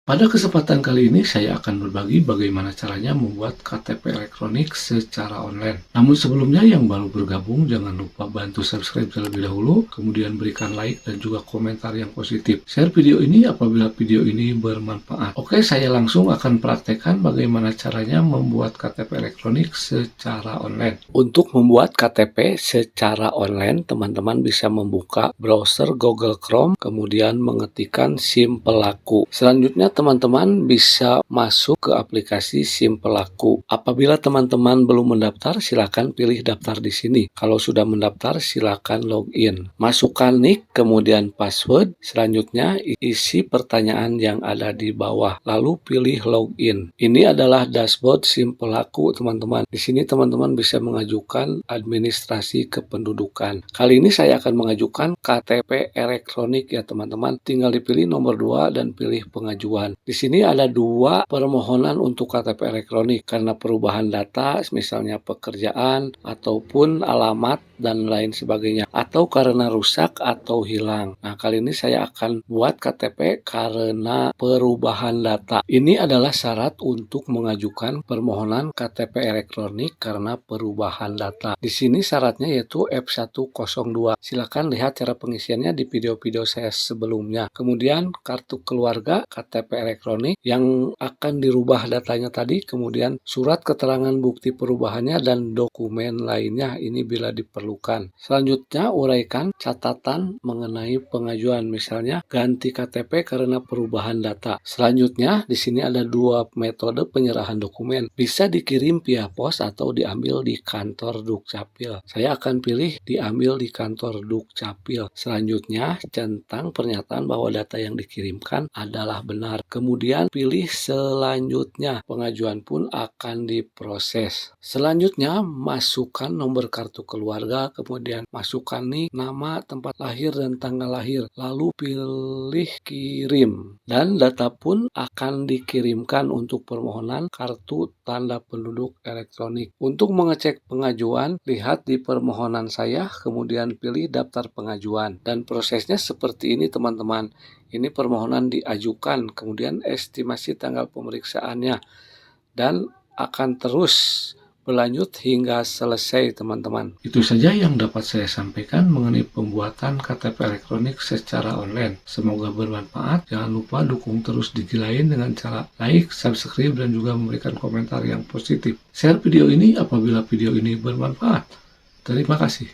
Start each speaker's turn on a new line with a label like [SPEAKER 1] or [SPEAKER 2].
[SPEAKER 1] Pada kesempatan kali ini saya akan berbagi bagaimana caranya membuat KTP elektronik secara online. Namun sebelumnya yang baru bergabung jangan lupa bantu subscribe terlebih dahulu, kemudian berikan like dan juga komentar yang positif. Share video ini apabila video ini bermanfaat. Oke, saya langsung akan praktekkan bagaimana caranya membuat KTP elektronik secara online. Untuk membuat KTP secara online, teman-teman bisa membuka browser Google Chrome, kemudian mengetikkan SIM pelaku. Selanjutnya teman-teman bisa masuk ke aplikasi SIM pelaku. Apabila teman-teman belum mendaftar, silakan pilih daftar di sini. Kalau sudah mendaftar, silakan login. Masukkan nick, kemudian password. Selanjutnya isi pertanyaan yang ada di bawah. Lalu pilih login. Ini adalah dashboard SIM pelaku, teman-teman. Di sini teman-teman bisa mengajukan administrasi kependudukan. Kali ini saya akan mengajukan KTP elektronik ya teman-teman. Tinggal dipilih nomor 2 dan pilih pengajuan. Di sini ada 2 permohonan untuk KTP elektronik karena perubahan data, misalnya pekerjaan ataupun alamat dan lain sebagainya, atau karena rusak atau hilang. Nah, kali ini saya akan buat KTP karena perubahan data. Ini adalah syarat untuk mengajukan permohonan KTP elektronik karena perubahan data. Di sini syaratnya yaitu F102. Silakan lihat cara pengisiannya di video-video saya sebelumnya. Kemudian kartu keluarga, KTP elektronik yang akan dirubah datanya tadi, kemudian surat keterangan bukti perubahannya dan dokumen lainnya ini bila diperlukan. Selanjutnya uraikan catatan mengenai pengajuan, misalnya ganti KTP karena perubahan data. Selanjutnya di sini ada 2 metode penyerahan dokumen. Bisa dikirim via pos atau diambil di kantor Dukcapil. Saya akan pilih diambil di kantor Dukcapil. Selanjutnya centang pernyataan bahwa data yang dikirimkan adalah benar. Kemudian pilih selanjutnya. Pengajuan pun akan diproses. Selanjutnya masukkan nomor kartu keluarga, kemudian masukkan nik, nama, tempat lahir dan tanggal lahir. Lalu pilih kirim. Dan data pun akan dikirimkan untuk permohonan kartu tanda penduduk elektronik. Untuk mengecek pengajuan, lihat di permohonan saya, kemudian pilih daftar pengajuan. Dan prosesnya seperti ini teman-teman. Ini permohonan diajukan, kemudian estimasi tanggal pemeriksaannya, dan akan terus berlanjut hingga selesai teman-teman. Itu saja yang dapat saya sampaikan mengenai pembuatan KTP elektronik secara online. Semoga bermanfaat. Jangan lupa dukung terus Digilain dengan cara like, subscribe, dan juga memberikan komentar yang positif. Share video ini apabila video ini bermanfaat. Terima kasih.